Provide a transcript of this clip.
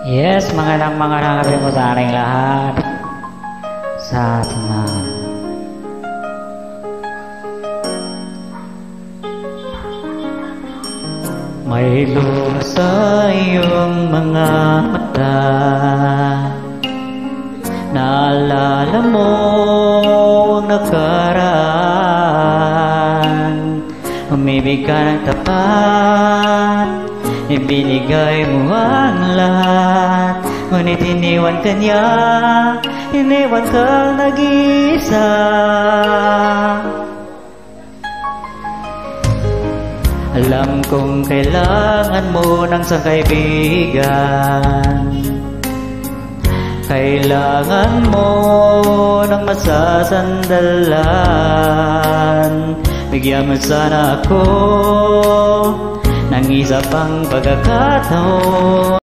Yes, magandang gabi po sa ating lahat. Sa ating may luha sa iyong mga mata, naalala mo nakaraan. Umibig ka ng tapat, ibinigay mo ang lahat, ngunit iniwan ka niya, iniwan kang nag-iisa. Alam kong kailangan mo ng isang kaibigan, kailangan mo ng masasandalan. Bigyan mo sana ako ng isa pang pagkakataon.